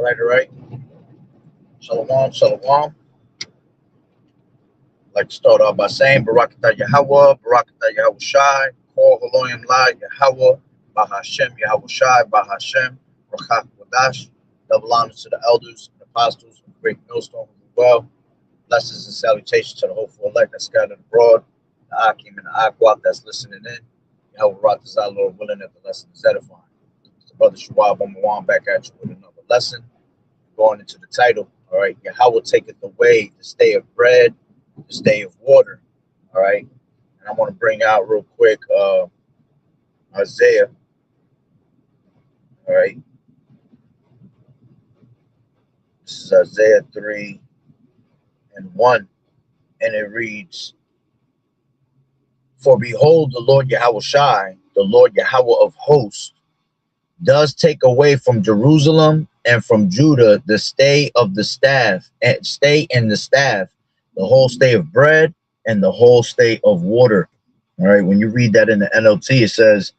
All right. Shalom, shalom. I'd like to start off by saying Barakatah Yahawah, Barakatah Yahushai, Kol Haloyim La Yahawah, Bahashem Yahushai, Bahashem, Rachach Wadash. Double honor to the elders and apostles of the great millstone of the well. Blessings and salutations to the hopeful elect that's scattered abroad, the Akim and the Aquat that's listening in. Yahweh Ratazah, Lord willing, that the lesson is edifying. It's the brother Shawab Omawan back at you with another lesson. Going into the title, all right, Yahawah taketh away the stay of bread, the stay of water, all right. And I want to bring out real quick Isaiah, all right. This is Isaiah 3:1, and it reads, "For behold, the Lord Yahushai, the Lord Yahawah of hosts, does take away from Jerusalem and from Judah the stay of the staff, and stay in the staff, the whole stay of bread and the whole stay of water." All right, when you read that in the NLT, it says,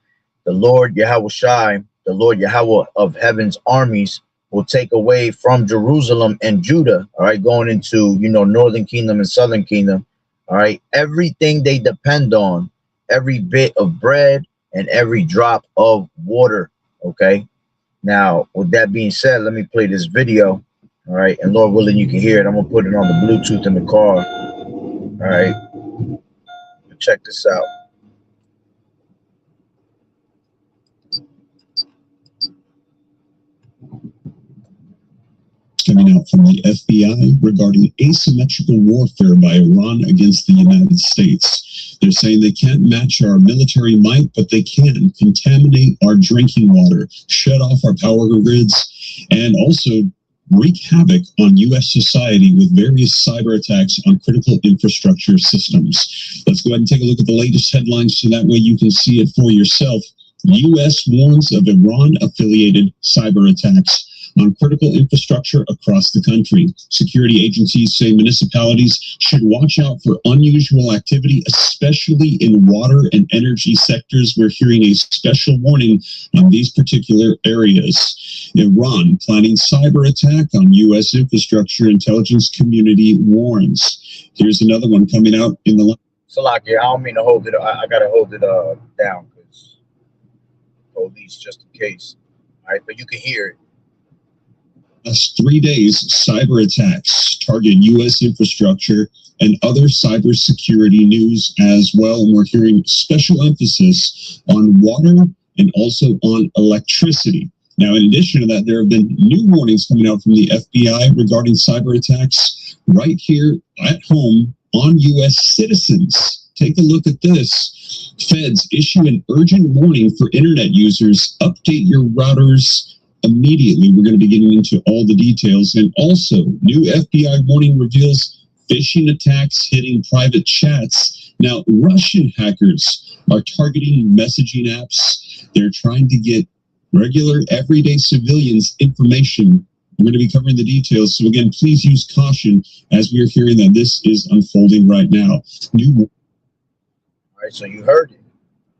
"The Lord Yahushai, the Lord Yahawah of heaven's armies, will take away from Jerusalem and Judah," all right, going into, northern kingdom and southern kingdom, all right, everything they depend on, every bit of bread and every drop of water. Okay, now with that being said, let me play this video. All right, and Lord willing, you can hear it. I'm gonna put it on the Bluetooth in the car. All right, check this out. Coming out from the FBI regarding asymmetrical warfare by Iran against the United States. They're saying they can't match our military might, but they can contaminate our drinking water, shut off our power grids, and also wreak havoc on U.S. society with various cyber attacks on critical infrastructure systems. Let's go ahead and take a look at the latest headlines so that way you can see it for yourself. U.S. warns of Iran-affiliated cyber attacks on critical infrastructure across the country. Security agencies say municipalities should watch out for unusual activity, especially in water and energy sectors. We're hearing a special warning on these particular areas. Iran planning cyber attack on U.S. infrastructure, intelligence community warns. Here's another one coming out in the... Salaki, I don't mean to hold it. I got to hold it down because police, just in case. All right, but you can hear it. Last 3 days, cyber attacks target U.S. infrastructure and other cybersecurity news as well. And we're hearing special emphasis on water and also on electricity. Now, in addition to that, there have been new warnings coming out from the FBI regarding cyber attacks right here at home on U.S. citizens. Take a look at this. Feds issue an urgent warning for internet users. Update your routers immediately. We're going to be getting into all the details. And also, new FBI warning reveals phishing attacks hitting private chats. Now, Russian hackers are targeting messaging apps. They're trying to get regular, everyday civilians information. We're going to be covering the details. So again, please use caution as we are hearing that this is unfolding right now. All right, so you heard it.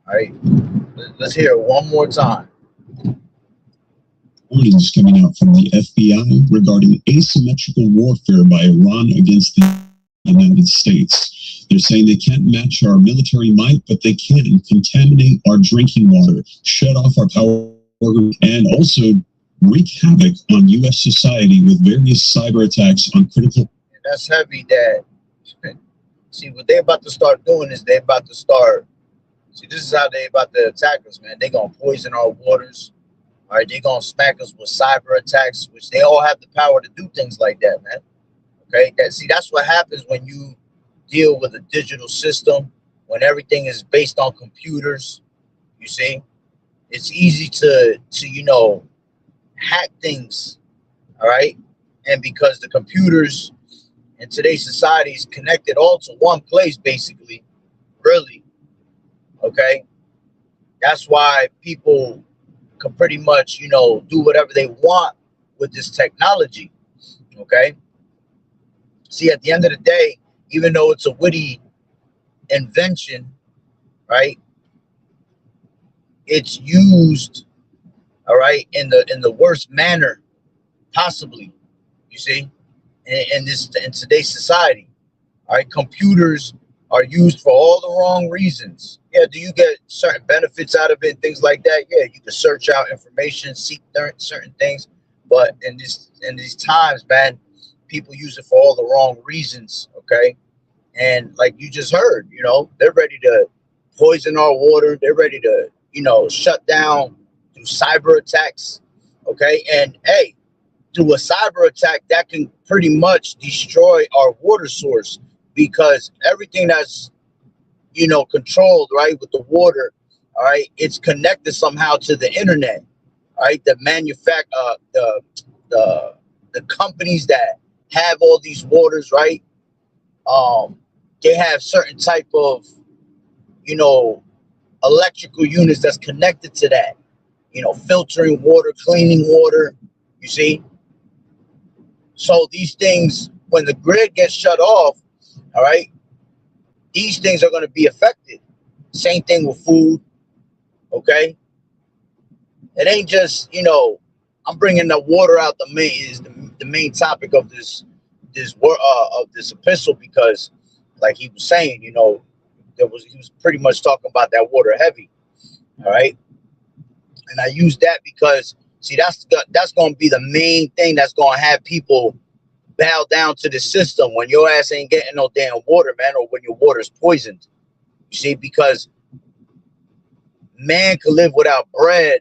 All right, let's hear it one more time. Warnings coming out from the FBI regarding asymmetrical warfare by Iran against the United States. They're saying they can't match our military might, but they can contaminate our drinking water, shut off our power, and also wreak havoc on U.S. society with various cyber attacks on critical... And that's heavy, Dad. See, what they're about to start doing is they're about to start... See, this is how they're about to attack us, man. They're going to poison our waters. All right, they're going to smack us with cyber attacks, which they all have the power to do things like that, man. Okay, that's what happens when you deal with a digital system, when everything is based on computers. You see, it's easy to hack things, all right? And because the computers in today's society is connected all to one place, basically, really, okay? That's why people can pretty much, do whatever they want with this technology, okay? See, at the end of the day, even though it's a witty invention, right, it's used, all right, in the worst manner, possibly, you see, in today's society. All right, computers are used for all the wrong reasons. Yeah, do you get certain benefits out of it, things like that? Yeah, you can search out information, seek certain things, but in these times, man, people use it for all the wrong reasons. Okay, and like you just heard, they're ready to poison our water. They're ready to, shut down through cyber attacks. Okay, and hey, through a cyber attack that can pretty much destroy our water source, because everything that's controlled right with the water, all right, it's connected somehow to the internet. All right, the the companies that have all these waters, right, um they have certain type of you know electrical units that's connected to that, filtering water, cleaning water, you see. So these things, when the grid gets shut off, all right, these things are going to be affected. Same thing with food. Okay, it ain't just I'm bringing the water out. The main topic of this epistle, because like he was saying, he was pretty much talking about that water heavy. All right, and I use that because see that's going to be the main thing that's going to have people bow down to the system when your ass ain't getting no damn water, man, or when your water's poisoned. You see, because man could live without bread,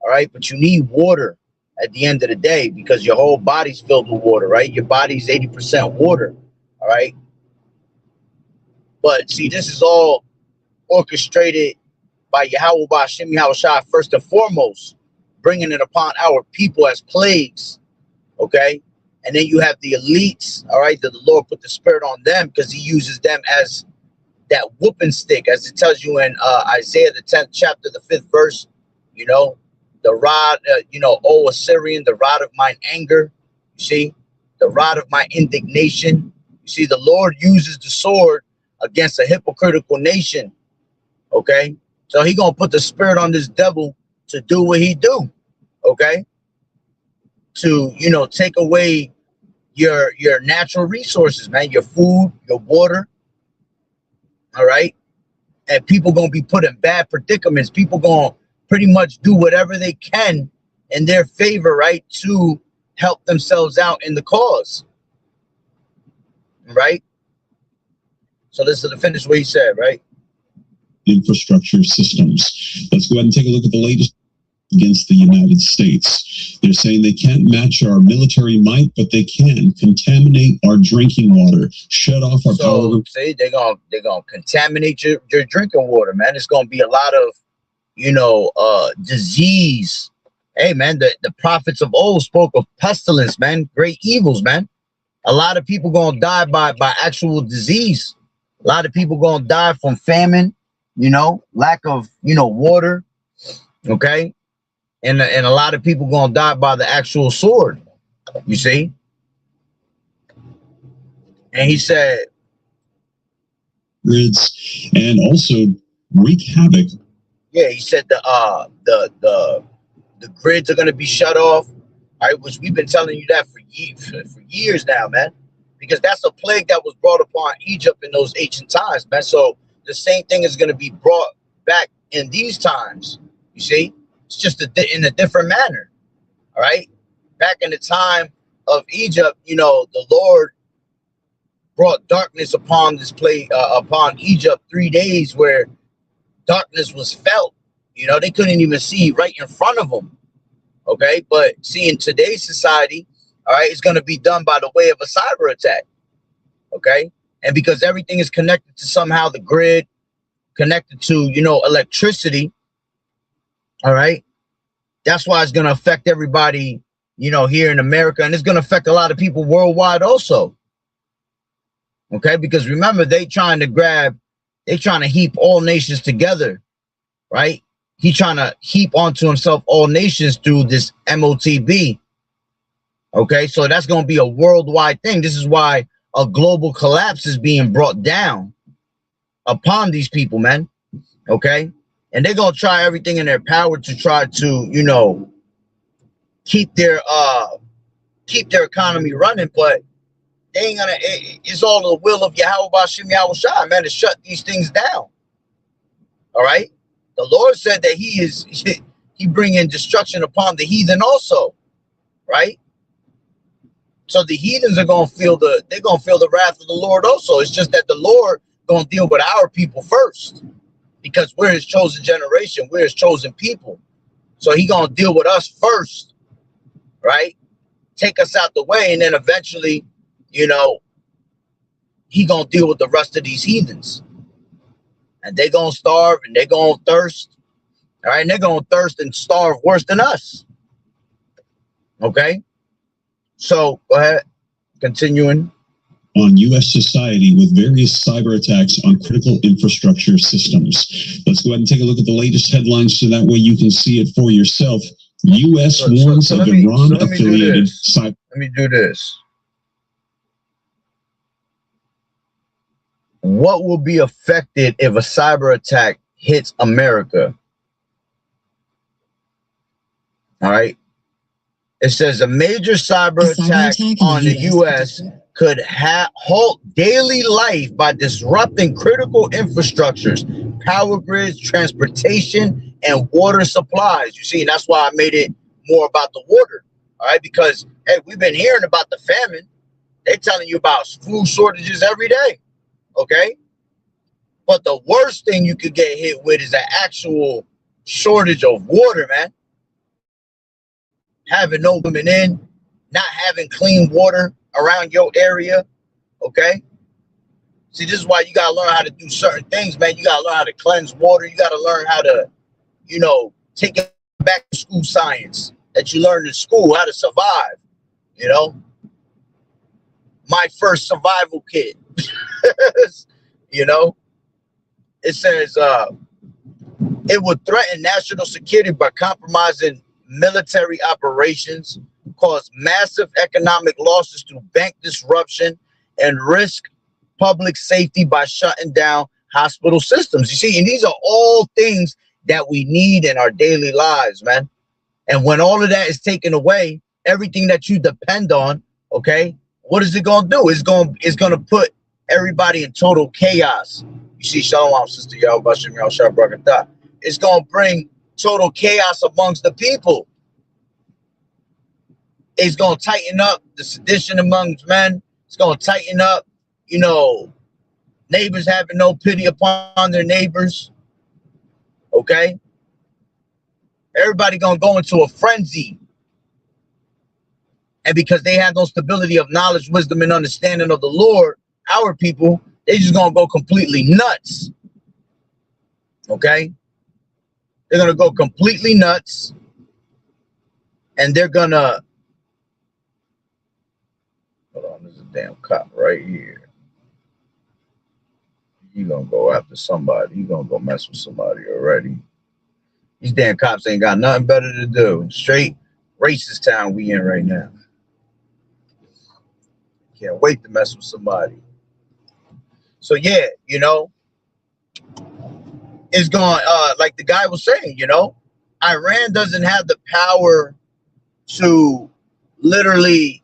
all right, but you need water at the end of the day, because your whole body's filled with water, right? Your body's 80% water, all right. But see, this is all orchestrated by Yahawah Hashem Yahushua first and foremost, bringing it upon our people as plagues, okay? And then you have the elites, all right, that the Lord put the spirit on them because he uses them as that whooping stick, as it tells you in Isaiah, the 10th chapter, the 5th verse, the rod, O Assyrian, the rod of mine anger, you see, the rod of my indignation. You see, the Lord uses the sword against a hypocritical nation, okay? So he going to put the spirit on this devil to do what he do, okay? To, take away your natural resources, man, your food, your water, all right? And people going to be put in bad predicaments. People going to pretty much do whatever they can in their favor, right, to help themselves out in the cause, right? So this is the finish what he said, right? Infrastructure systems. Let's go ahead and take a look at the latest against the United States. They're saying they can't match our military might, but they can contaminate our drinking water, shut off our power. See, they're gonna contaminate your drinking water, man. It's gonna be a lot of disease. Hey, man, the prophets of old spoke of pestilence, man, great evils, man. A lot of people gonna die by actual disease. A lot of people gonna die from famine, lack of water, okay. And a lot of people gonna die by the actual sword, you see. And he said, grids and also wreak havoc. Yeah, he said the grids are gonna be shut off. All right, which we've been telling you that for years now, man. Because that's a plague that was brought upon Egypt in those ancient times, man. So the same thing is gonna be brought back in these times, you see. It's just in a different manner, all right? Back in the time of Egypt, the Lord brought darkness upon this place, upon Egypt 3 days where darkness was felt. They couldn't even see right in front of them, okay? But see, in today's society, all right, it's going to be done by the way of a cyber attack, okay? And because everything is connected to somehow the grid, connected to, electricity, all right, that's why it's going to affect everybody, here in America, and it's going to affect a lot of people worldwide also. Okay, because remember, they trying to heap all nations together, right? He trying to heap onto himself all nations through this MOTB. Okay, so that's going to be a worldwide thing. This is why a global collapse is being brought down upon these people, man. Okay. And they're going to try everything in their power to try to, keep their keep their economy running, but they ain't gonna. It's all the will of Yahawah Bashim Yahushua, man, to shut these things down. All right. The Lord said that he bringing destruction upon the heathen also, right? So the heathens are gonna feel the wrath of the Lord also. It's just that the Lord gonna deal with our people first, because we're his chosen generation, we're his chosen people. So he gonna deal with us first, right? Take us out the way, and then eventually, you know, he gonna deal with the rest of these heathens. And they gonna starve and they gonna thirst. All right, and they're gonna thirst and starve worse than us. Okay? So go ahead, continuing. On U.S. society with various cyber attacks on critical infrastructure systems. Let's go ahead and take a look at the latest headlines so that way you can see it for yourself. U.S. warns of Iran-affiliated cyber. Let me do this. What will be affected if a cyber attack hits America? All right. It says a major cyber attack on the U.S. could halt daily life by disrupting critical infrastructures, power grids, transportation, and water supplies. You see, and that's why I made it more about the water. All right, because hey, we've been hearing about the famine. They're telling you about food shortages every day. Okay, but the worst thing you could get hit with is an actual shortage of water, man. Having no women in, not having clean water around your area. Okay, see, this is why you gotta learn how to do certain things, man. You gotta learn how to cleanse water. You gotta learn how to, you know, take it back to school science that you learned in school, how to survive. You know, my first survival kit. You know, it says it would threaten national security by compromising military operations, cause massive economic losses through bank disruption, and risk public safety by shutting down hospital systems. You see, and these are all things that we need in our daily lives, man. And when all of that is taken away, everything that you depend on, okay, what is it going to do? It's going to put everybody in total chaos. You see, Shalom, Sister Yahawah, Shem Yahshua Barakatah. It's going to bring total chaos amongst the people. It's going to tighten up the sedition amongst men. It's going to tighten up, you know, neighbors having no pity upon their neighbors. Okay? Everybody going to go into a frenzy. And because they have no stability of knowledge, wisdom, and understanding of the Lord, our people, they just going to go completely nuts. Okay? They're going to go completely nuts. And they're going to... Hold on, there's a damn cop right here. You're going to go after somebody. You're going to go mess with somebody already. These damn cops ain't got nothing better to do. Straight racist town we in right now. Can't wait to mess with somebody. So yeah, you know, it's going, like the guy was saying, you know, Iran doesn't have the power to literally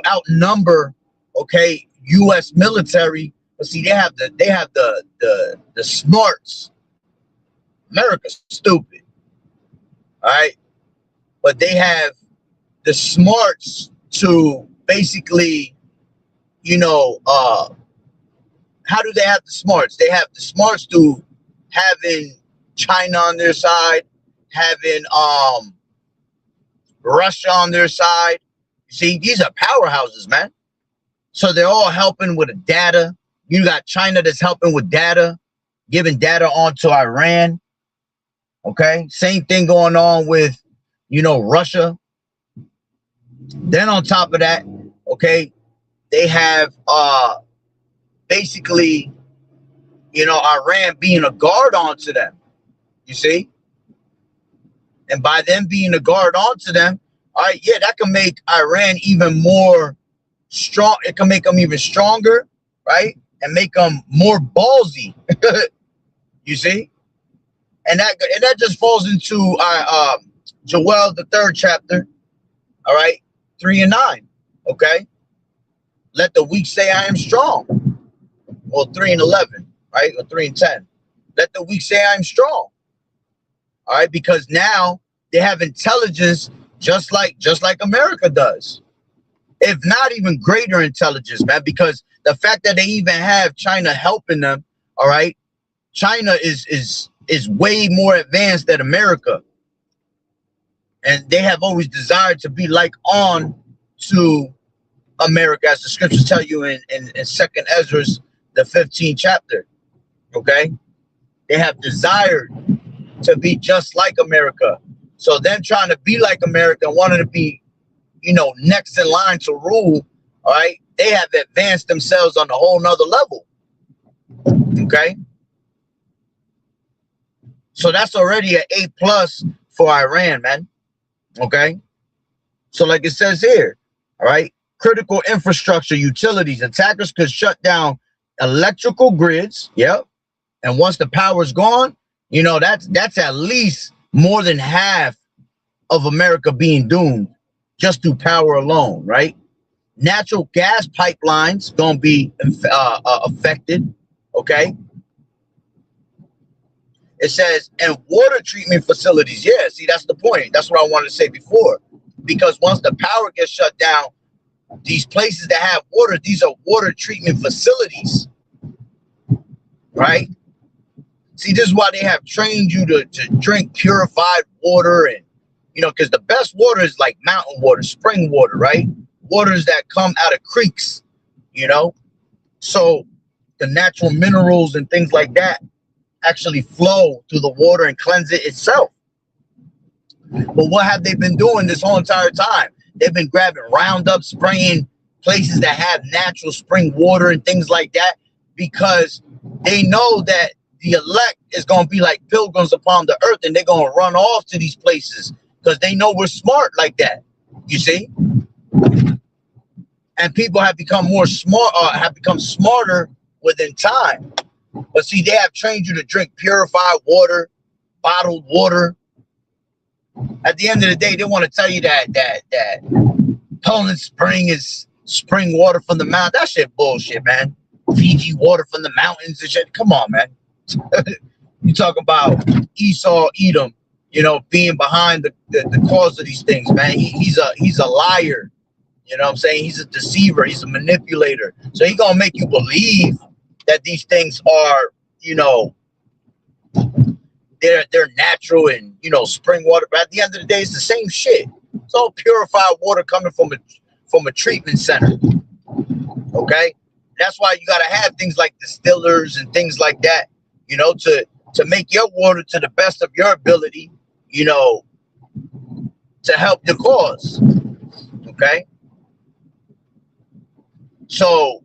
outnumber, okay, U.S. military. But see, they have the smarts. America's stupid. All right. But they have the smarts to basically, you know, how do they have the smarts? They have the smarts to having China on their side, having Russia on their side. You see, these are powerhouses, man. So they're all helping with the data. You got China that's helping with data, giving data on to Iran. Okay, same thing going on with, you know, Russia. Then on top of that, okay, they have basically, you know, Iran being a guard onto them. You see? And by them being a guard onto them, all right, yeah, that can make Iran even more strong. It can make them even stronger, right? And make them more ballsy. You see? And that just falls into Joel, the 3rd chapter, All right, 3 and 9. Okay, let the weak say I am strong. Well, 3 and 11, right, or 3 and 10. Let the weak say I am strong. All right, because now they have intelligence just like America does, if not even greater intelligence, man. Because the fact that they even have China helping them, all right, China is way more advanced than America, and they have always desired to be like on to America, as the scriptures tell you in 2nd Ezra's, the 15th chapter. Okay, they have desired to be just like America. So them trying to be like America and wanting to be, next in line to rule, all right, they have advanced themselves on a whole nother level. Okay, so that's already an A+ for Iran, man. Okay, so like it says here, all right, critical infrastructure, utilities, attackers could shut down electrical grids. Yep. And once the power's gone, that's at least more than half of America being doomed just through power alone, right? Natural gas pipelines gonna be affected. Okay. It says, and water treatment facilities. Yeah, see, that's the point. That's what I wanted to say before. Because once the power gets shut down, these places that have water, these are water treatment facilities, right? See, this is why they have trained you to drink purified water, and because the best water is like mountain water, spring water, right? Waters that come out of creeks, so the natural minerals and things like that actually flow through the water and cleanse it itself. But what have they been doing this whole entire time? They've been grabbing Roundup, spraying places that have natural spring water and things like that, because they know that the elect is going to be like pilgrims upon the earth, and they're going to run off to these places because they know we're smart like that. You see? And people have become more smart, have become smarter within time. But see, they have trained you to drink purified water, bottled water. At the end of the day, they want to tell you that Poland Spring is spring water from the mountain. That shit bullshit, man. Fiji water from the mountains and shit. Come on, man. You talk about Esau, Edom, being behind the cause of these things, man. He's a liar. You know what I'm saying? He's a deceiver. He's a manipulator. So he's gonna make you believe that these things are, they're natural and spring water. But at the end of the day, it's the same shit. It's all purified water coming from a treatment center. Okay, that's why you gotta have things like distillers and things like that, to make your water to the best of your ability, to help the cause. Okay. So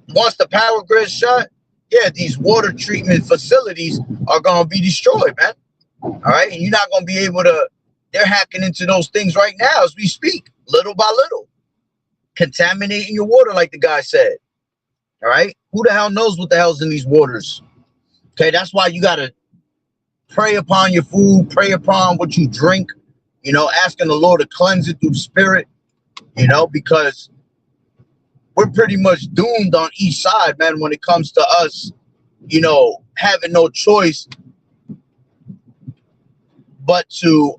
once the power grid's shut, yeah, these water treatment facilities are going to be destroyed, man. All right. And you're not going to be able to, they're hacking into those things right now as we speak, little by little, contaminating your water, like the guy said. All right. Who the hell knows what the hell's in these waters? Okay. That's why you got to pray upon your food, pray upon what you drink, asking the Lord to cleanse it through the Spirit, because we're pretty much doomed on each side, man, when it comes to us, having no choice but to,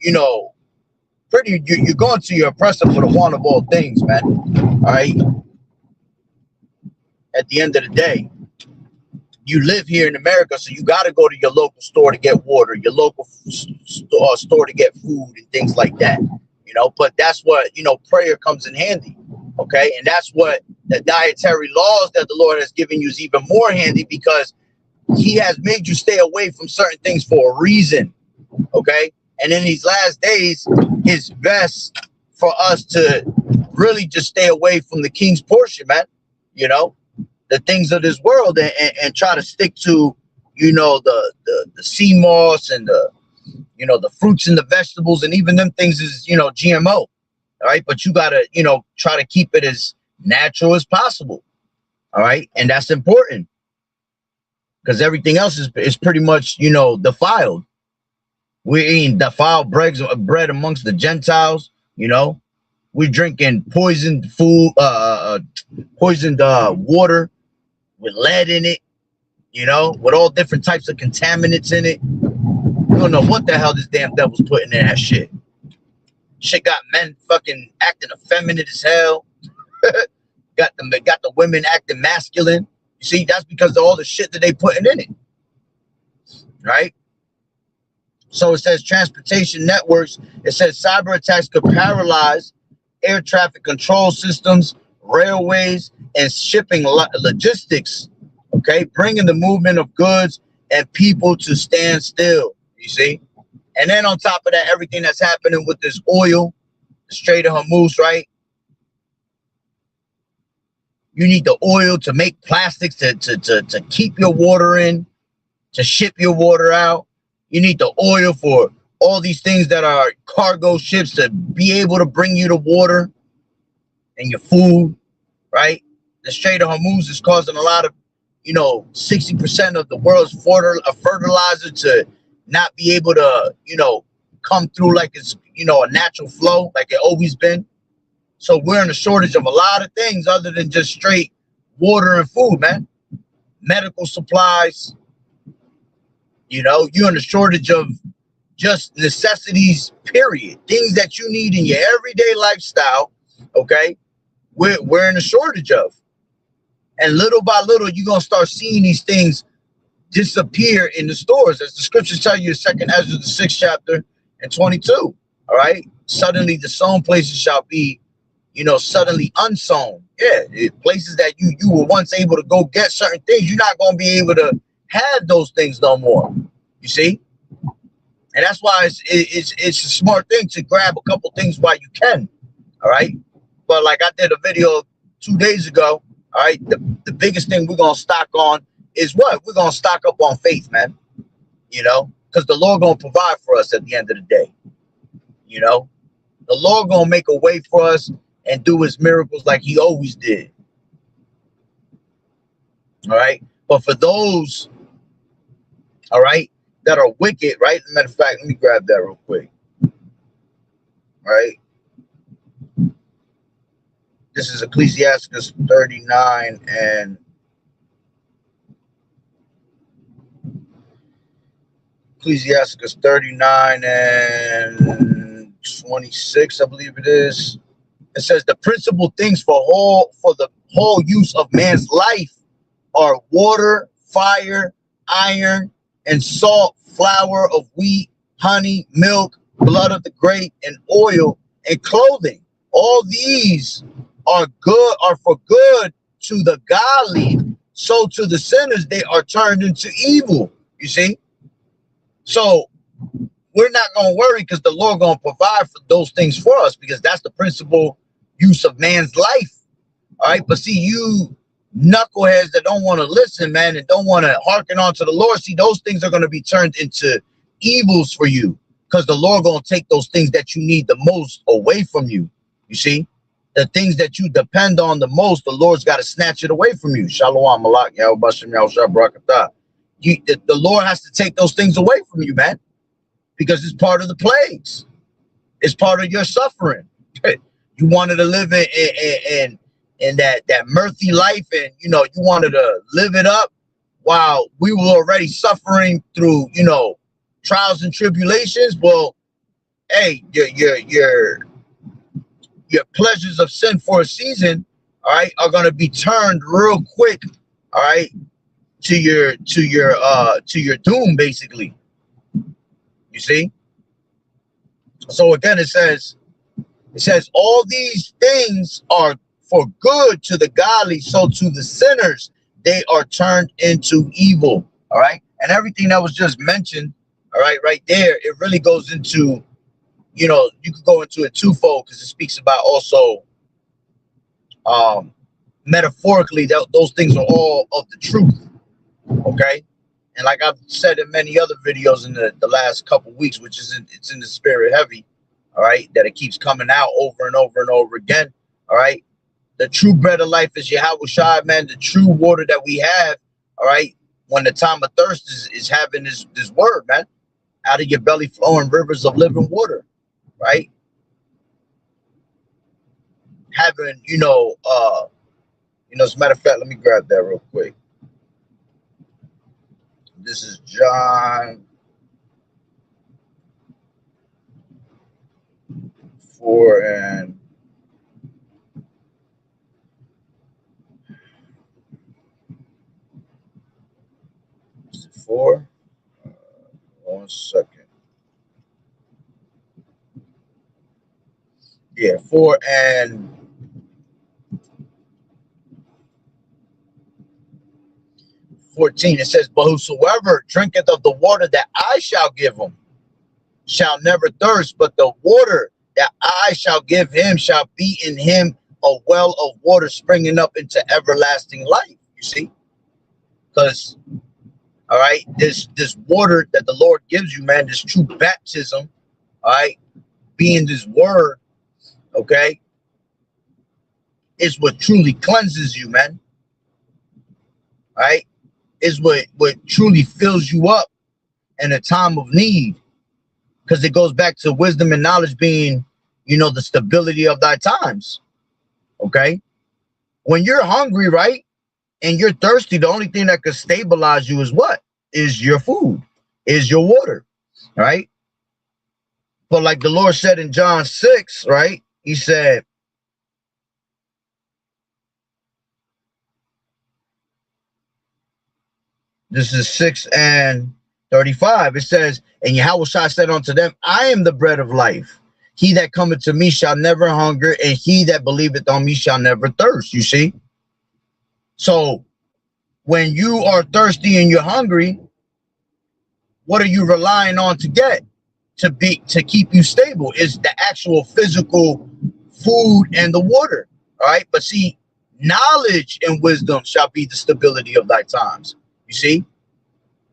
you're going to your oppressor for the want of all things, man. All right. At the end of the day, you live here in America, so you got to go to your local store to get water, your local store to get food and things like that, but that's what, prayer comes in handy. Okay, and that's what the dietary laws that the Lord has given you is even more handy, because he has made you stay away from certain things for a reason. Okay, and in these last days, it's best for us to really just stay away from the king's portion, man. The things of this world, and try to stick to, the sea moss and the fruits and the vegetables, and even them things is, GMO. All right. But you got to, try to keep it as natural as possible. All right. And that's important, because everything else is pretty much, defiled. We're eating defiled bread amongst the Gentiles. You know, we're drinking poisoned food, poisoned water with lead in it. You know, with all different types of contaminants in it. You don't know what the hell this damn devil's putting in that shit. Shit got men fucking acting effeminate as hell. got the women acting masculine. You see, that's because of all the shit that they putting in it. Right? So it says transportation networks. It says cyber attacks could paralyze air traffic control systems, railways, and shipping logistics. Okay, bringing the movement of goods and people to stand still. You see, and then on top of that, everything that's happening with this oil, the Strait of Hormuz, right? You need the oil to make plastics to keep your water in, to ship your water out. You need the oil for all these things that are cargo ships to be able to bring you the water and your food, right? The Strait of Hormuz is causing a lot of, 60% of the world's fertilizer to not be able to, come through like it's, a natural flow like it always been. So we're in a shortage of a lot of things other than just straight water and food, man. Medical supplies. You're in a shortage of just necessities, period. Things that you need in your everyday lifestyle, okay? We're in a shortage of. And little by little, you're going to start seeing these things disappear in the stores. As the scriptures tell you in 2nd Ezra, the 6th chapter and 22, all right? Suddenly the sown places shall be, suddenly unsown. Yeah, places that you were once able to go get certain things, you're not going to be able to have those things no more. You see? And that's why it's a smart thing to grab a couple things while you can. All right. But like I did a video 2 days ago. All right. The biggest thing we're going to stock on is what? We're going to stock up on faith, man. Because the Lord going to provide for us at the end of the day. The Lord going to make a way for us and do his miracles like he always did. All right. But for those, all right, that are wicked, right? Matter of fact, let me grab that real quick. All right. This is Ecclesiastes 39 and Ecclesiastes 39 and 26, I believe it is. It says the principal things for the whole use of man's life are water, fire, iron, and salt, flour of wheat, honey, milk, blood of the grape, and oil, and clothing. All these are for good to the godly. So to the sinners, they are turned into evil. You see? So we're not going to worry because the Lord going to provide for those things for us because that's the principal use of man's life. All right. But see, you knuckleheads that don't want to listen, man, and don't want to hearken on to the Lord, see, those things are going to be turned into evils for you because the Lord going to take those things that you need the most away from you. You see, the things that you depend on the most, the Lord's got to snatch it away from you. Shalom, Malak, Yahawah, Shem, Yahushua, Barakatah. The Lord has to take those things away from you, man, because it's part of the plagues. It's part of your suffering. You wanted to live in that mirthy life, and you wanted to live it up while we were already suffering through trials and tribulations. Well, hey, your pleasures of sin for a season, all right, are going to be turned real quick, all right, to your doom, basically. You see? So again, it says all these things are for good to the godly, so to the sinners they are turned into evil. All right, and everything that was just mentioned, all right, right there, it really goes into, you could go into it twofold because it speaks about also metaphorically that those things are all of the truth. Okay, and like I've said in many other videos in the last couple weeks, which is it's in the spirit heavy, all right, that it keeps coming out over and over and over again. All right, the true bread of life is Yahawah, man, the true water that we have. All right, when the time of thirst is having this word, man, out of your belly flowing rivers of living water. Right, having, as a matter of fact, let me grab that real quick. This is John 4 and 4. 1 second. Yeah, 4 and 14. It says, but whosoever drinketh of the water that I shall give him shall never thirst, but the water that I shall give him shall be in him a well of water springing up into everlasting life. You see? Because, all right, this water that the Lord gives you, man, this true baptism, all right, being this word, okay, is what truly cleanses you, man. All right, is what truly fills you up in a time of need. Because it goes back to wisdom and knowledge being, the stability of thy times. Okay. When you're hungry, right, and you're thirsty, the only thing that could stabilize you is what? Is your food, is your water, right? But like the Lord said in John 6, right? He said, this is 6 and 35. It says, and Yahawah said unto them, I am the bread of life. He that cometh to me shall never hunger, and he that believeth on me shall never thirst. You see? So when you are thirsty and you're hungry, what are you relying on to get? To keep you stable is the actual physical food and the water. All right. But see, knowledge and wisdom shall be the stability of thy times. You see?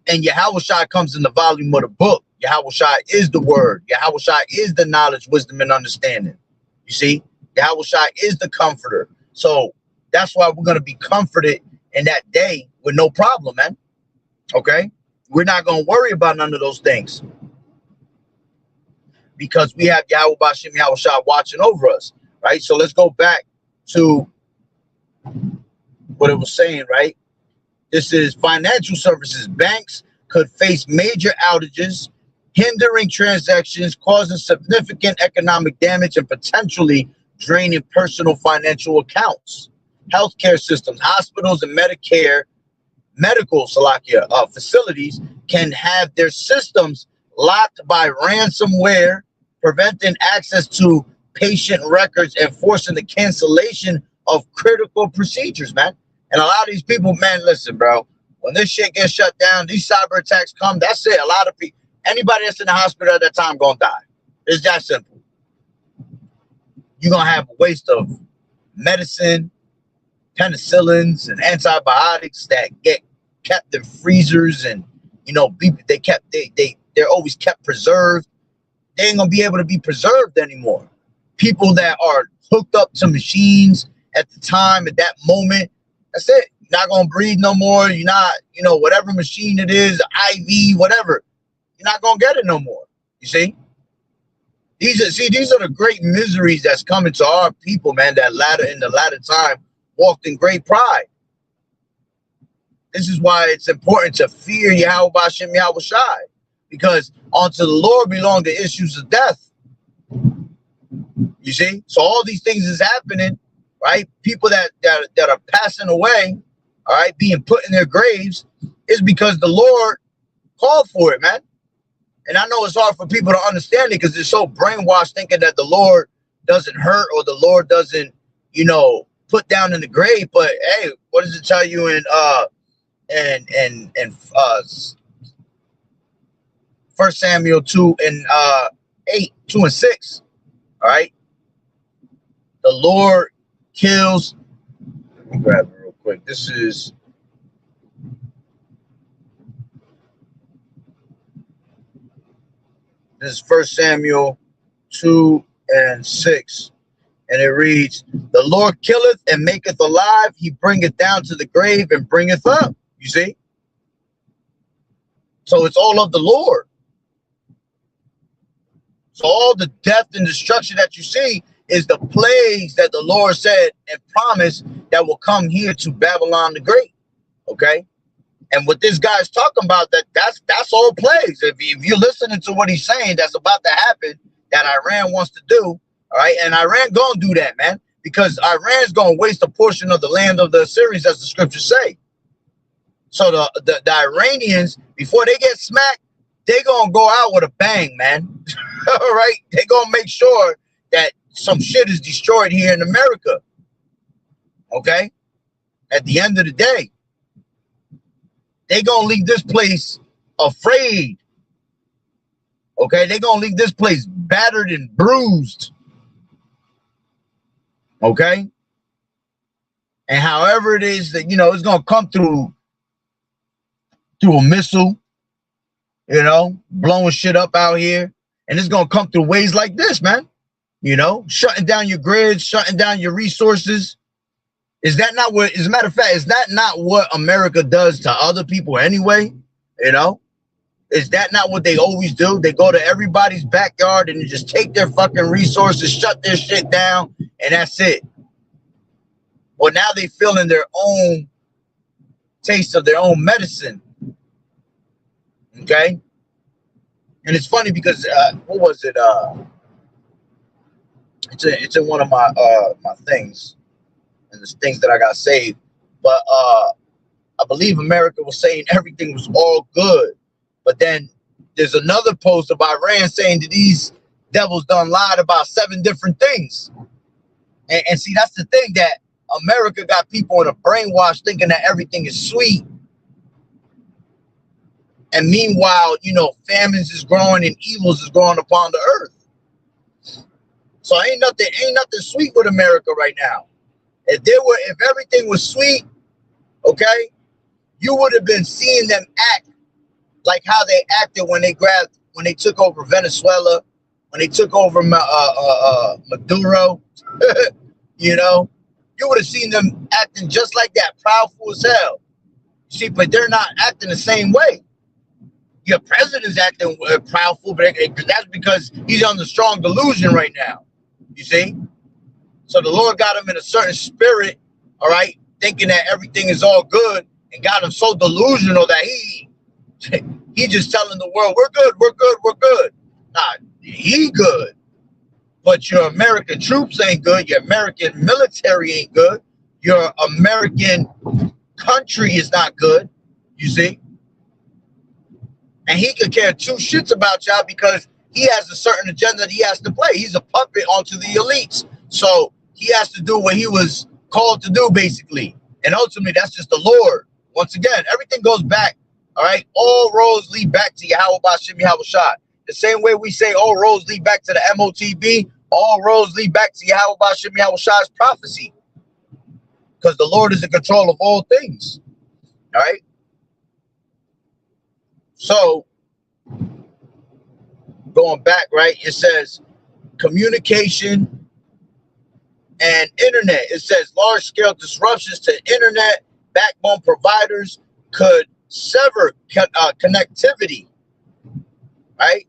And Yahawah comes in the volume of the book. Yahawah is the word. Yahawah is the knowledge, wisdom, and understanding. You see? Yahawah is the comforter. So that's why we're going to be comforted in that day with no problem, man. Okay? We're not going to worry about none of those things. Because we have Yahawah watching over us. Right? So let's go back to what it was saying, right? This is financial services. Banks could face major outages, hindering transactions, causing significant economic damage, and potentially draining personal financial accounts. Healthcare systems, hospitals, and medical facilities can have their systems locked by ransomware, preventing access to patient records and forcing the cancellation of critical procedures, man. And a lot of these people, man, listen, bro, when this shit gets shut down, these cyber attacks come, that's it. A lot of people, anybody that's in the hospital at that time gonna die. It's that simple. You're gonna have a waste of medicine, penicillins, and antibiotics that get kept in freezers, and they're always kept preserved. They ain't gonna be able to be preserved anymore. People that are hooked up to machines at the time, at that moment, that's it. You're not gonna breathe no more. You're not, whatever machine it is, IV, whatever, you're not gonna get it no more. You see? These are the great miseries that's coming to our people, man, that in the latter time walked in great pride. This is why it's important to fear Yahawah, because unto the Lord belong the issues of death. You see? So all these things is happening, right? People that are passing away, all right, being put in their graves, is because the Lord called for it, man. And I know it's hard for people to understand it because they're so brainwashed thinking that the Lord doesn't hurt or the Lord doesn't, put down in the grave. But hey, what does it tell you in 1 Samuel 2 and 8, 2 and 6? All right. The Lord kills. Let me grab it real quick. This is This is 1 Samuel 2 and 6. And it reads, the Lord killeth and maketh alive. He bringeth down to the grave and bringeth up. You see? So it's all of the Lord. So all the death and destruction that you see is the plagues that the Lord said and promised that will come here to Babylon the Great. Okay. And what this guy's talking about, that's all plagues. If you're listening to what he's saying, that's about to happen, that Iran wants to do. All right. And Iran gonna do that, man, because Iran's gonna waste a portion of the land of the Assyrians, as the scriptures say. So the Iranians, before they get smacked, they gonna go out with a bang, man. All right. They gonna make sure that some shit is destroyed here in America. Okay. At the end of the day, they gonna leave this place afraid. Okay, they gonna leave this place battered and bruised. Okay, and however it is that, you know, it's gonna come through a missile, you know, blowing shit up out here, and it's gonna come through ways like this, man. You know, shutting down your grids, shutting down your resources. Is that not what, as a matter of fact, is that not what America does to other people anyway? You know, is that not what they always do? They go to everybody's backyard and they just take their fucking resources, shut their shit down, and that's it. Well, now they feeling their own taste of their own medicine. Okay. And it's funny because, what was it? It's in one of my, my things. And the things that I got saved, but I believe America was saying everything was all good, but then there's another post of Iran saying that these devils done lied about 7 different things, and see, that's the thing, that America got people in a brainwash thinking that everything is sweet, and meanwhile, you know, famines is growing and evils is growing upon the earth. So ain't nothing sweet with America right now. If everything was sweet, okay, you would have been seeing them act like how they acted when they took over Venezuela, when they took over Maduro. You know, you would have seen them acting just like that, proudful as hell. You see, but they're not acting the same way. Your president's acting proudful, but that's because he's under strong delusion right now. You see. So the Lord got him in a certain spirit, all right, thinking that everything is all good, and got him so delusional that he just telling the world, we're good, we're good, we're good. Nah, he good, but your American troops ain't good. Your American military ain't good. Your American country is not good, you see. And he could care 2 shits about y'all because he has a certain agenda that he has to play. He's a puppet onto the elites. So he has to do what he was called to do, basically. And ultimately, that's just the Lord. Once again, everything goes back, all right? All roads lead back to Yahawah Bashim Yahushua. The same way we say all roads lead back to the MOTB, all roads lead back to Yahawah Bashim Yahushua's prophecy. Because the Lord is in control of all things, all right? So, going back, right, it says communication and internet. It says large-scale disruptions to internet backbone providers could sever connectivity, right?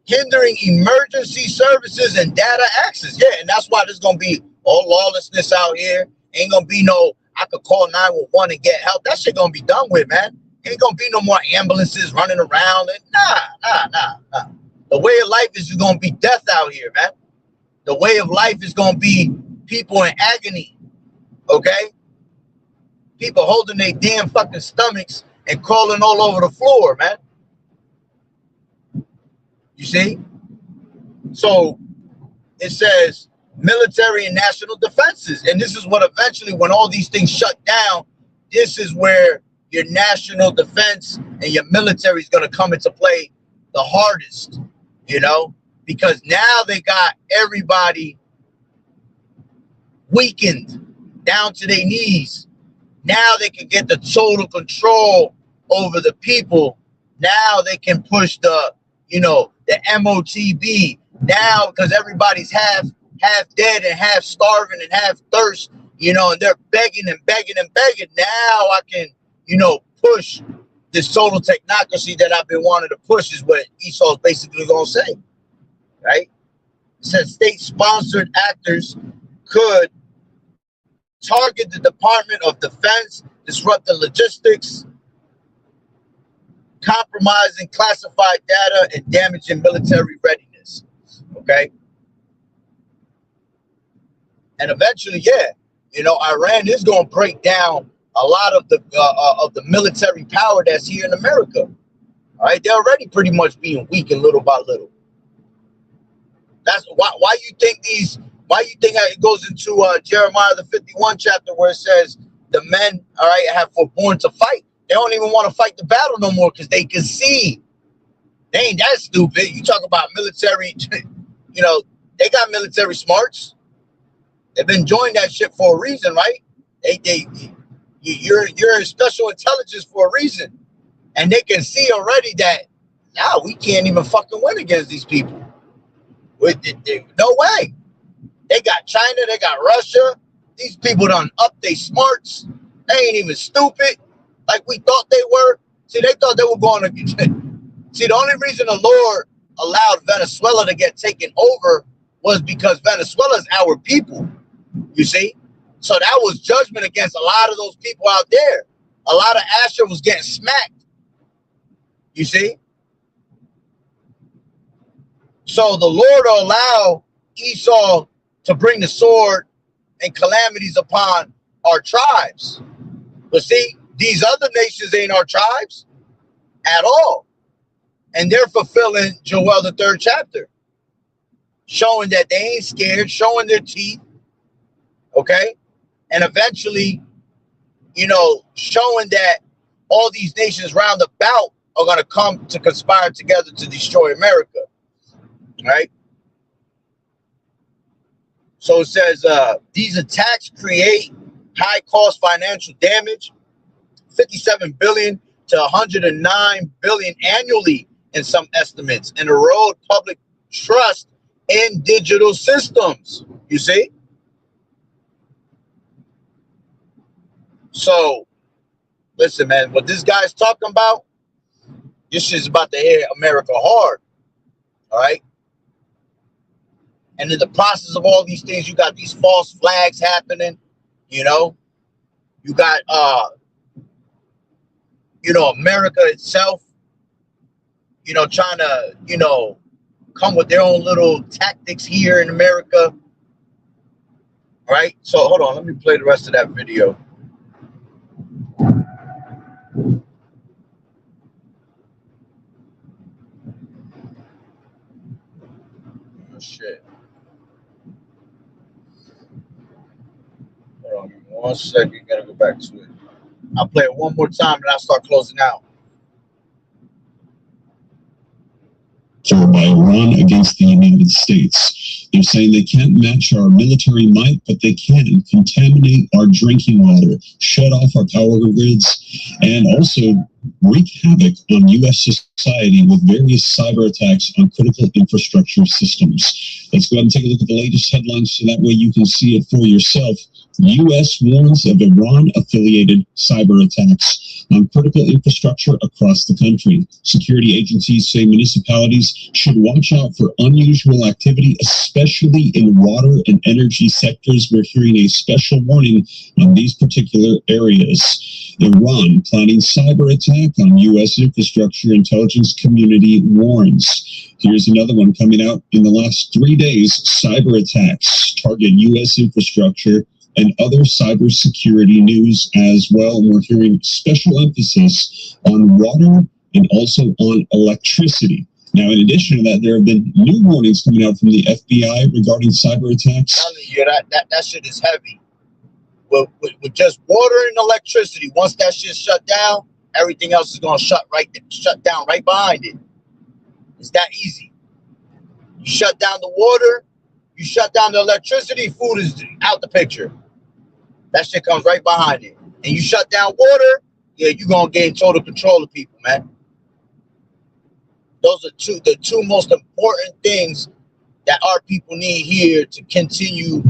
Hindering emergency services and data access. Yeah, and that's why there's going to be all lawlessness out here. Ain't going to be no, I could call 911 and get help. That shit going to be done with, man. Ain't going to be no more ambulances running around. And nah. The way of life is going to be death out here, man. The way of life is going to be people in agony, okay? People holding their damn fucking stomachs and crawling all over the floor, man. You see? So it says military and national defenses. And this is what eventually, when all these things shut down, this is where your national defense and your military is going to come into play the hardest, you know? Because now they got everybody weakened down to their knees. Now they can get the total control over the people. Now they can push the, you know, the MOTB. Now, because everybody's half dead and half starving and half thirst, you know, and they're begging and begging and begging. Now I can, you know, push this total technocracy that I've been wanting to push, is what Esau's basically going to say. Right? It says state-sponsored actors could target the Department of Defense, disrupt the logistics, compromising classified data, and damaging military readiness. Okay? And eventually, yeah, you know, Iran is going to break down a lot of the military power that's here in America. All right? They're already pretty much being weakened little by little. That's why you think it goes into Jeremiah the 51 chapter where it says the men, all right, have forborne to fight. They don't even want to fight the battle no more because they can see. They ain't that stupid. You talk about military, you know, they got military smarts. They've been doing that shit for a reason, right? You're in special intelligence for a reason. And they can see already that, now we can't even fucking win against these people. No way. They got China, they got Russia. These people done up their smarts. They ain't even stupid like we thought they were. See, they thought they were going to... See, the only reason the Lord allowed Venezuela to get taken over was because Venezuela is our people, you see? So that was judgment against a lot of those people out there. A lot of Asher was getting smacked, you see? So the Lord will allow Esau to bring the sword and calamities upon our tribes. But see, these other nations ain't our tribes at all. And they're fulfilling Joel the 3rd chapter, showing that they ain't scared, showing their teeth, okay? And eventually, you know, showing that all these nations round about are going to come to conspire together to destroy America, right? So it says, these attacks create high-cost financial damage, 57 billion to 109 billion annually in some estimates, and erode public trust in digital systems, you see? So, listen, man, what this guy's talking about, this shit's about to hit America hard, all right? And in the process of all these things, you got these false flags happening, you know? You got, you know, America itself, you know, trying to, you know, come with their own little tactics here in America, right? So hold on, let me play the rest of that video. Oh, shit. Hold on, give me 1 second, gotta go back to it. I'll play it one more time and I'll start closing out. By Iran against the United States. They're saying they can't match our military might, but they can contaminate our drinking water, shut off our power grids, and also wreak havoc on U.S. society with various cyber attacks on critical infrastructure systems. Let's go ahead and take a look at the latest headlines so that way you can see it for yourself. U.S. warns of Iran-affiliated cyber attacks on critical infrastructure across the country. Security agencies say municipalities should watch out for unusual activity, especially in water and energy sectors. We're hearing a special warning on these particular areas. Iran planning cyber attack on U.S. infrastructure, intelligence community warns. Here's another one coming out in the last 3 days. Cyber attacks target U.S. infrastructure and other cybersecurity news as well. And we're hearing special emphasis on water and also on electricity. Now, in addition to that, there have been new warnings coming out from the FBI regarding cyber attacks. Yeah, that shit is heavy. With just water and electricity, once that shit's shut down, everything else is going to shut down right behind it. It's that easy. You shut down the water, you shut down the electricity, food is out the picture. That shit comes right behind it. And you shut down water, yeah, you're going to gain total control of people, man. Those are the two most important things that our people need here to continue,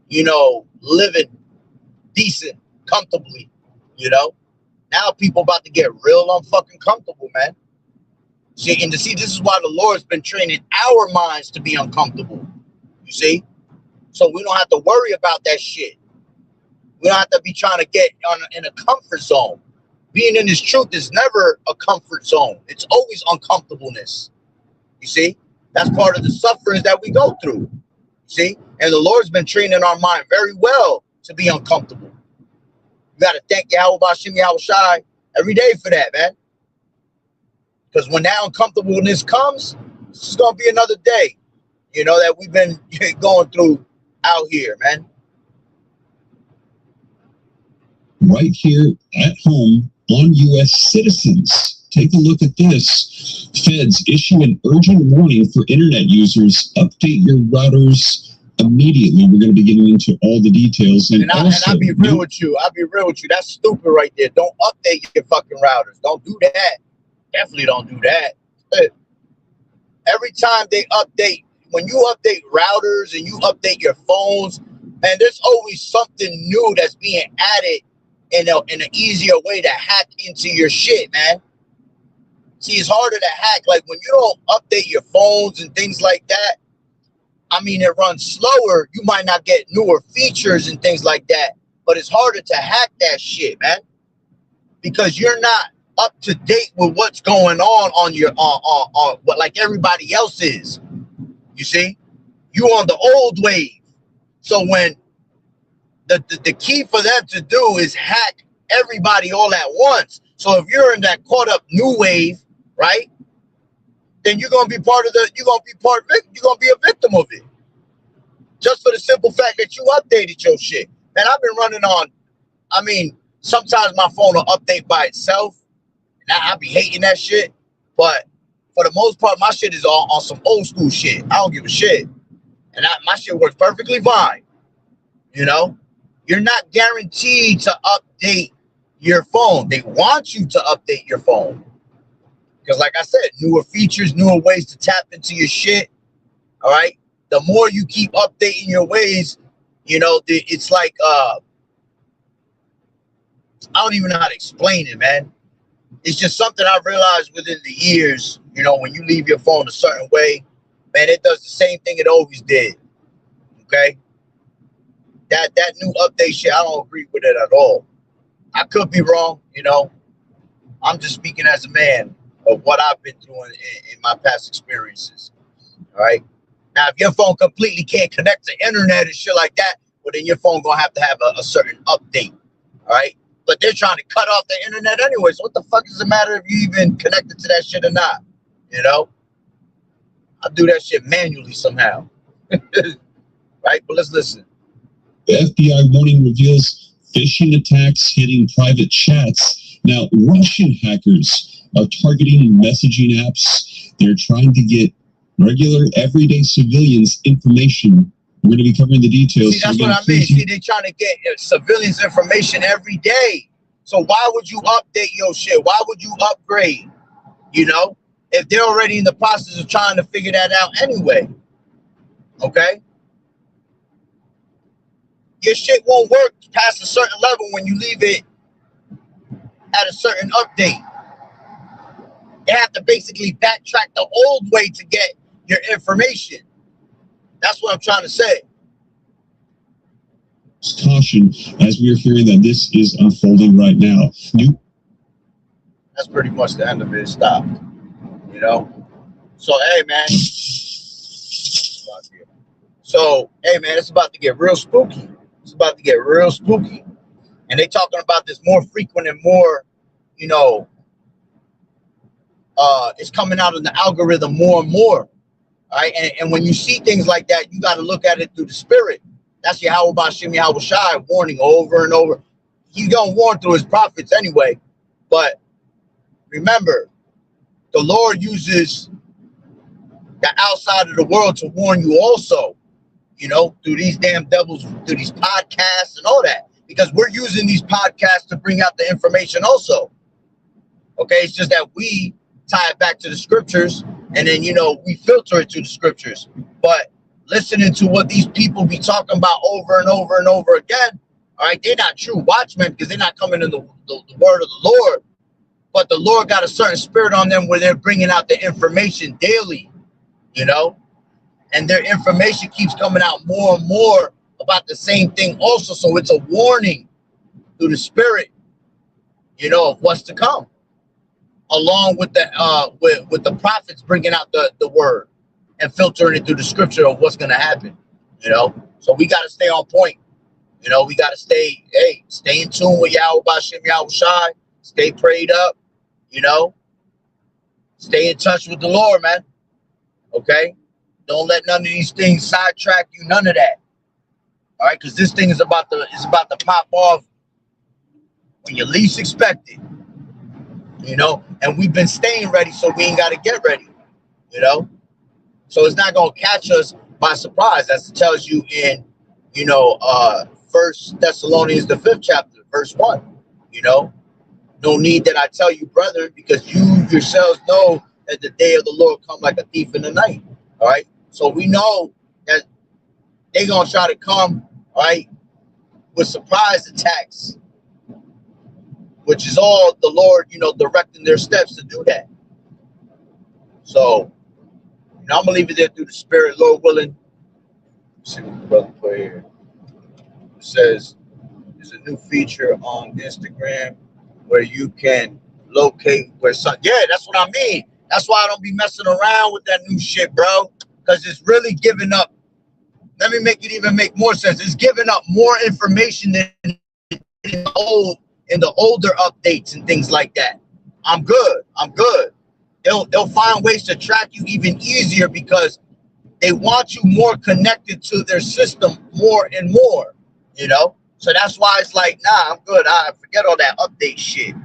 you know, living decent, comfortably, you know. Now people about to get real unfucking comfortable, man. See, this is why the Lord's been training our minds to be uncomfortable. You see? So we don't have to worry about that shit. We don't have to be trying to get in a comfort zone. Being in this truth is never a comfort zone. It's always uncomfortableness. You see? That's part of the sufferings that we go through. You see? And the Lord's been training our mind very well to be uncomfortable. You got to thank Yahawah every day for that, man. Because when that uncomfortableness comes, it's just going to be another day, you know, that we've been going through out here, man. Right here at home on U.S. citizens. Take a look at this. Feds issue an urgent warning for internet users. Update your routers immediately. We're going to be getting into all the details. And I'll be real with you. I'll be real with you. That's stupid right there. Don't update your fucking routers. Don't do that. Definitely don't do that. Every time they update, when you update routers and you update your phones, and there's always something new that's being added in an easier way to hack into your shit, man. See, it's harder to hack. Like when you don't update your phones and things like that, I mean, it runs slower. You might not get newer features and things like that, but it's harder to hack that shit, man, because you're not up to date with what's going on your on what like everybody else is. You see, you on the old wave. So when the key for them to do is hack everybody all at once. So if you're in that caught up new wave, right, then you're gonna be part of the. You're gonna be a victim of it. Just for the simple fact that you updated your shit. And I've been running on. I mean, sometimes my phone will update by itself. I be hating that shit, but for the most part, my shit is on some old school shit. I don't give a shit, and my shit works perfectly fine. You know, you're not guaranteed to update your phone. They want you to update your phone because, like I said, newer features, newer ways to tap into your shit. All right, the more you keep updating your ways, you know, it's like I don't even know how to explain it, man. It's just something I realized within the years, you know, when you leave your phone a certain way, man, it does the same thing it always did. Okay? That new update shit, I don't agree with it at all. I could be wrong, you know. I'm just speaking as a man of what I've been through in my past experiences. All right? Now, if your phone completely can't connect to internet and shit like that, well, then your phone going to have a certain update. All right? But they're trying to cut off the internet anyway. So what the fuck does it matter if you even connected to that shit or not? You know? I do that shit manually somehow. Right? But let's listen. The FBI warning reveals phishing attacks hitting private chats. Now, Russian hackers are targeting messaging apps. They're trying to get regular, everyday civilians information. We're going to be covering the details. See, that's what I mean. See, they're trying to get civilians information every day. So why would you update your shit? Why would you upgrade? You know, if they're already in the process of trying to figure that out anyway. Okay? Your shit won't work past a certain level when you leave it at a certain update. They have to basically backtrack the old way to get your information. That's what I'm trying to say. Caution as we are hearing that this is unfolding right now. That's pretty much the end of it. It stopped. You know? So, hey, man. So, hey, man, it's about to get real spooky. It's about to get real spooky. And they talking about this more frequent and more, you know, it's coming out in the algorithm more and more. All right, and when you see things like that, you got to look at it through the spirit. That's Yahawah warning over and over. He's going to warn through his prophets anyway. But remember, the Lord uses the outside of the world to warn you also, you know, through these damn devils, through these podcasts and all that. Because we're using these podcasts to bring out the information also. Okay, it's just that we tie it back to the scriptures. And then, you know, we filter it to the scriptures. But listening to what these people be talking about over and over and over again, all right, they're not true watchmen because they're not coming in the word of the Lord. But the Lord got a certain spirit on them where they're bringing out the information daily, you know. and their information keeps coming out more and more about the same thing also. So it's a warning through the spirit, of what's to come, along with the with the prophets bringing out the word and filtering it through the scripture of what's going to happen. So we got to stay on point. We got to stay in tune with Yahawah B'Shem Yahushai. Stay prayed up. Stay in touch with the Lord, man. Okay, don't let none of these things sidetrack you. None of that. All right, because this thing is about to pop off when you least expect it. And we've been staying ready, so we ain't got to get ready. So it's not gonna catch us by surprise. That tells you in First Thessalonians the 5th chapter, verse 1. No need that I tell you, brethren, because you yourselves know that the day of the Lord come like a thief in the night. All right. So we know that they're gonna try to come, all right, with surprise attacks, which is all the Lord, directing their steps to do that. So, I'm gonna leave it there through the spirit, Lord willing. Let's see what the brother put here. It says there's a new feature on Instagram where you can locate where some. Yeah, that's what I mean. That's why I don't be messing around with that new shit, bro. Because it's really giving up. Let me make it even make more sense. It's giving up more information than in the older updates and things like that. I'm good. They'll find ways to track you even easier because they want you more connected to their system more and more. So that's why it's like, nah, I'm good. I forget all that update shit.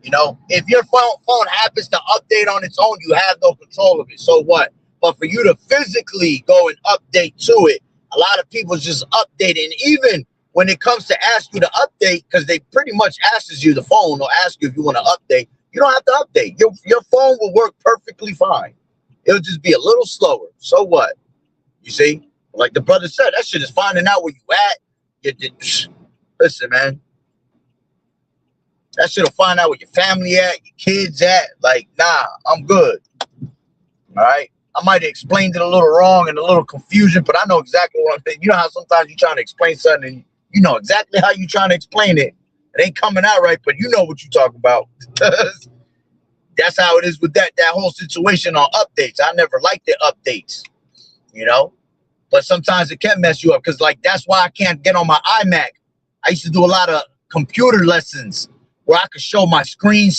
If your phone happens to update on its own, you have no control of it. So what? But for you to physically go and update to it, a lot of people just update it. And even when it comes to ask you to update, because they pretty much asks you the phone or ask you if you want to update, you don't have to update. Your phone will work perfectly fine. It'll just be a little slower. So what? You see? Like the brother said, that shit is finding out where you at. Listen, man. That shit'll find out where your family at, your kids at. Like, nah, I'm good. All right? I might have explained it a little wrong and a little confusion, but I know exactly what I'm saying. You know how sometimes you're trying to explain something and you know exactly how you're trying to explain it. It ain't coming out right, but you know what you're talking about. That's how it is with that whole situation on updates. I never liked the updates, but sometimes it can mess you up because, like, that's why I can't get on my iMac. I used to do a lot of computer lessons where I could show my screen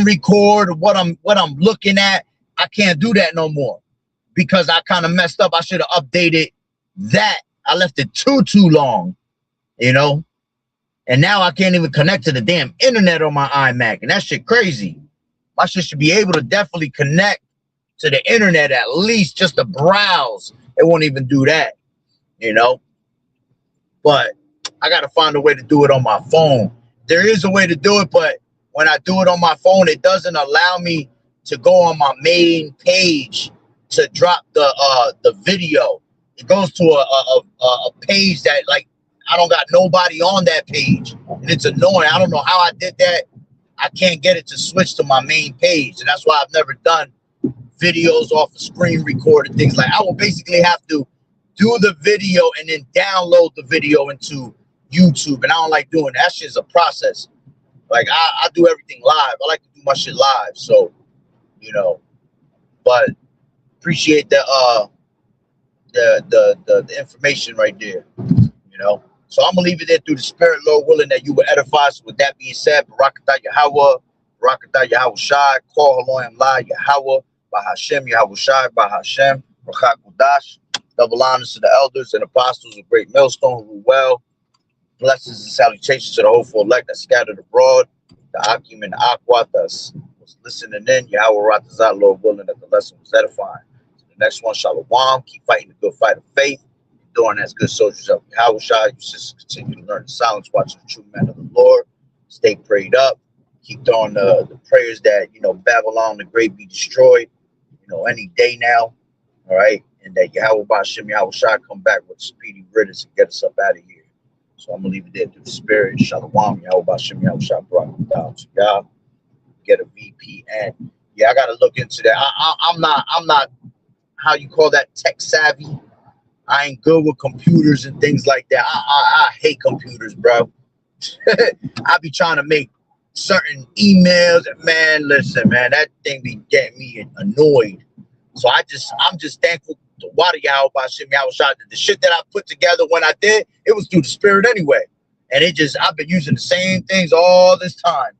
record what I'm looking at. I can't do that no more because I kind of messed up. I should have updated that. I left it too long, and now I can't even connect to the damn internet on my iMac, and that shit crazy. My shit should be able to definitely connect to the internet at least just to browse. It won't even do that, but I got to find a way to do it on my phone. There is a way to do it, but when I do it on my phone, it doesn't allow me to go on my main page to drop the video. It goes to a page that, like, I don't got nobody on that page, and it's annoying. I don't know how I did that. I can't get it to switch to my main page, and that's why I've never done videos off of screen record and things like. I will basically have to do the video and then download the video into YouTube, and I don't like doing that. That shit's a process. Like I do everything live. I like to do my shit live, so but appreciate the information right there, So I'm gonna leave it there through the spirit, Lord willing, that you will edify. So with that being said, Barakatah Yahawah, Barakatah Yahushai, Call Haloim La Yahawah, Bahashem Yahushai, Bahashem, Rachak Kudash. Double honors to the elders and apostles of Great Millstone who rule well. Blessings and salutations to the hopeful elect that scattered abroad, the Akim and the Aqua that's listening in. Yahweh Ratazah, Lord willing, that the lesson was edifying. So the next one, Shalom. Keep fighting the good fight of faith. Doing as good soldiers of Yahweh Shai. You just continue to learn the silence, watching the true men of the Lord. Stay prayed up. Keep throwing the prayers that, Babylon the Great be destroyed, any day now. All right. And that Yahawah B'Shem Yahweh Shai come back with speedy riddance and get us up out of here. So I'm going to leave it there through the spirit. Shalom. Yahawah B'Shem Yahweh Shai brought me down to y'all. Get a VPN. Yeah, I got to look into that. I'm not how you call that, tech savvy. I ain't good with computers and things like that. I hate computers, bro. I be trying to make certain emails, and man, listen, man, that thing be getting me annoyed. So I'm just thankful to Wada Yahawah Bashim Yahawah. The shit that I put together when I did, it was through the Spirit anyway. And I've been using the same things all this time,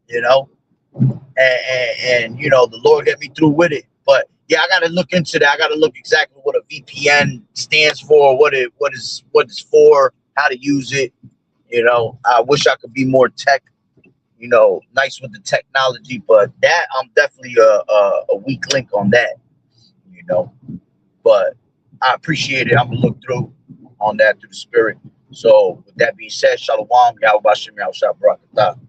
you know, and you know, the Lord get me through with it. But yeah, I got to look into that. I got to look exactly what a VPN stands for, what it's for, how to use it. You know, I wish I could be more tech, you know, nice with the technology, but that I'm definitely a weak link on that, you know. But I appreciate it. I'm gonna look through on that through the Spirit. So with that being said, Shalom, Yahweh Bashem, Yahweh Shabbat.